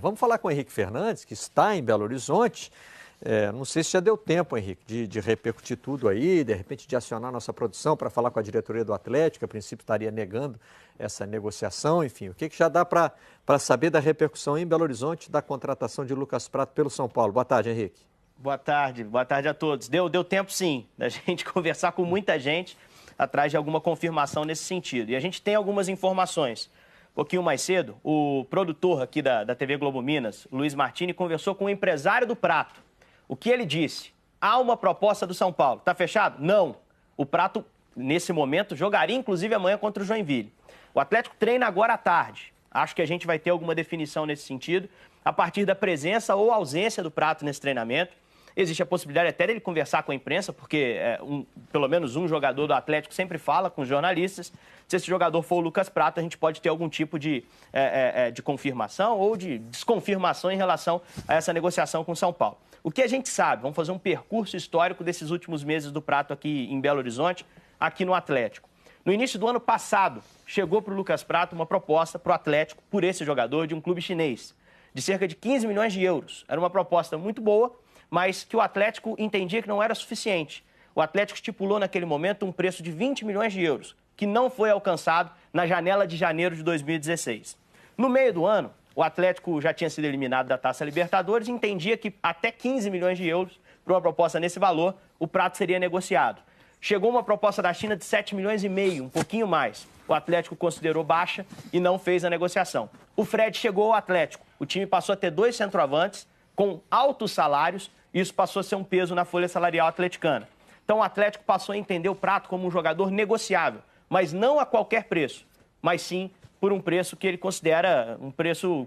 Vamos falar com o Henrique Fernandes, que está em Belo Horizonte. Não sei se já deu tempo, Henrique, de repercutir tudo aí, de repente de acionar nossa produção para falar com a diretoria do Atlético, a princípio estaria negando essa negociação, enfim. O que já dá para saber da repercussão em Belo Horizonte da contratação de Lucas Prato pelo São Paulo? Boa tarde, Henrique. Boa tarde a todos. Deu tempo sim, da gente conversar com muita gente atrás de alguma confirmação nesse sentido. E a gente tem algumas informações. Um pouquinho mais cedo, o produtor aqui da TV Globo Minas, Luiz Martini, conversou com o empresário do Prato. O que ele disse? Há uma proposta do São Paulo. Está fechado? Não. O Prato, nesse momento, jogaria inclusive amanhã contra o Joinville. O Atlético treina agora à tarde. Acho que a gente vai ter alguma definição nesse sentido, a partir da presença ou ausência do Prato nesse treinamento. Existe a possibilidade até dele conversar com a imprensa, porque pelo menos um jogador do Atlético sempre fala com os jornalistas. Se esse jogador for o Lucas Prato, a gente pode ter algum tipo de confirmação ou de desconfirmação em relação a essa negociação com o São Paulo. O que a gente sabe, vamos fazer um percurso histórico desses últimos meses do Prato aqui em Belo Horizonte, aqui no Atlético. No início do ano passado, chegou para o Lucas Prato uma proposta para o Atlético, por esse jogador, de um clube chinês, de cerca de 15 milhões de euros. Era uma proposta muito boa, mas que o Atlético entendia que não era suficiente. O Atlético estipulou naquele momento um preço de 20 milhões de euros, que não foi alcançado na janela de janeiro de 2016. No meio do ano, o Atlético já tinha sido eliminado da Taça Libertadores e entendia que até 15 milhões de euros, para uma proposta nesse valor, o Prato seria negociado. Chegou uma proposta da China de 7 milhões e meio, um pouquinho mais. O Atlético considerou baixa e não fez a negociação. O Fred chegou ao Atlético. O time passou a ter 2 centroavantes com altos salários. Isso passou a ser um peso na folha salarial atleticana. Então o Atlético passou a entender o Prato como um jogador negociável, mas não a qualquer preço, mas sim por um preço que ele considera um preço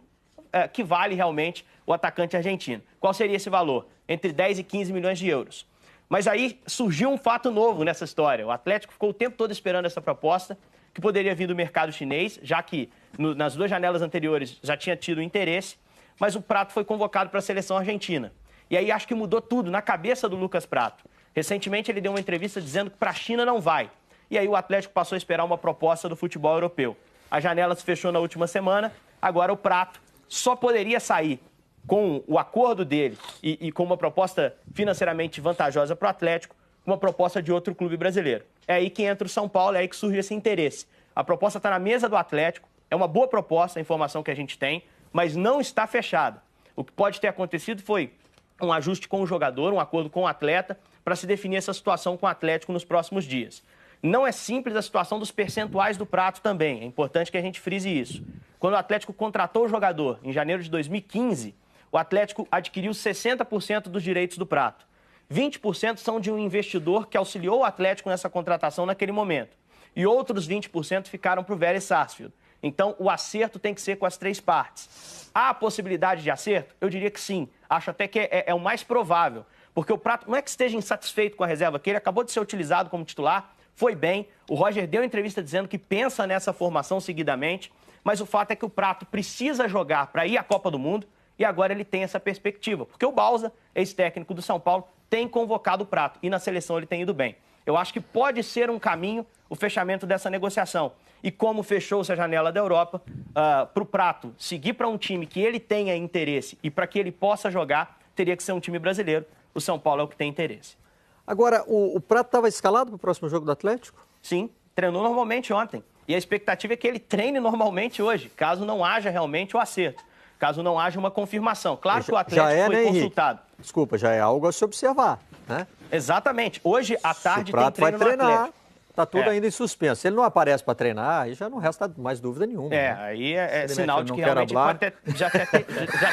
que vale realmente o atacante argentino. Qual seria esse valor? Entre 10 e 15 milhões de euros. Mas aí surgiu um fato novo nessa história. O Atlético ficou o tempo todo esperando essa proposta, que poderia vir do mercado chinês, já que nas 2 janelas anteriores já tinha tido interesse, mas o Prato foi convocado para a seleção argentina. E aí acho que mudou tudo na cabeça do Lucas Prato. Recentemente ele deu uma entrevista dizendo que para a China não vai. E aí o Atlético passou a esperar uma proposta do futebol europeu. A janela se fechou na última semana, agora o Prato só poderia sair com o acordo dele e com uma proposta financeiramente vantajosa para o Atlético, uma proposta de outro clube brasileiro. É aí que entra o São Paulo, é aí que surge esse interesse. A proposta está na mesa do Atlético, é uma boa proposta, a informação que a gente tem, mas não está fechada. O que pode ter acontecido foi um ajuste com o jogador, um acordo com o atleta, para se definir essa situação com o Atlético nos próximos dias. Não é simples a situação dos percentuais do Prato também, é importante que a gente frise isso. Quando o Atlético contratou o jogador em janeiro de 2015, o Atlético adquiriu 60% dos direitos do Prato. 20% são de um investidor que auxiliou o Atlético nessa contratação naquele momento. E outros 20% ficaram para o Vélez Sarsfield. Então, o acerto tem que ser com as 3 partes. Há a possibilidade de acerto? Eu diria que sim. Acho até que é o mais provável. Porque o Prato não é que esteja insatisfeito com a reserva, que ele acabou de ser utilizado como titular, foi bem. O Roger deu entrevista dizendo que pensa nessa formação seguidamente, mas o fato é que o Prato precisa jogar para ir à Copa do Mundo e agora ele tem essa perspectiva. Porque o Bausa, ex-técnico do São Paulo, tem convocado o Prato e na seleção ele tem ido bem. Eu acho que pode ser um caminho o fechamento dessa negociação. E como fechou-se a janela da Europa, para o Prato seguir para um time que ele tenha interesse e para que ele possa jogar, teria que ser um time brasileiro. O São Paulo é o que tem interesse. Agora, o Prato estava escalado para o próximo jogo do Atlético? Sim, treinou normalmente ontem. E a expectativa é que ele treine normalmente hoje, caso não haja realmente o acerto. Caso não haja uma confirmação. Claro que o Atlético foi consultado. Desculpa, já é algo a se observar, né? Exatamente. Hoje, à tarde, tem treino no Atlético. Está tudo ainda em suspenso. Se ele não aparece para treinar, aí já não resta mais dúvida nenhuma. Aí é sinal de que realmente pode já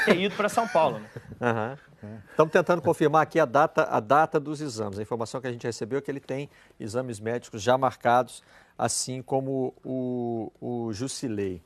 ter ido para São Paulo. Né? Estamos tentando confirmar aqui a data dos exames. A informação que a gente recebeu é que ele tem exames médicos já marcados, assim como o Jusilei.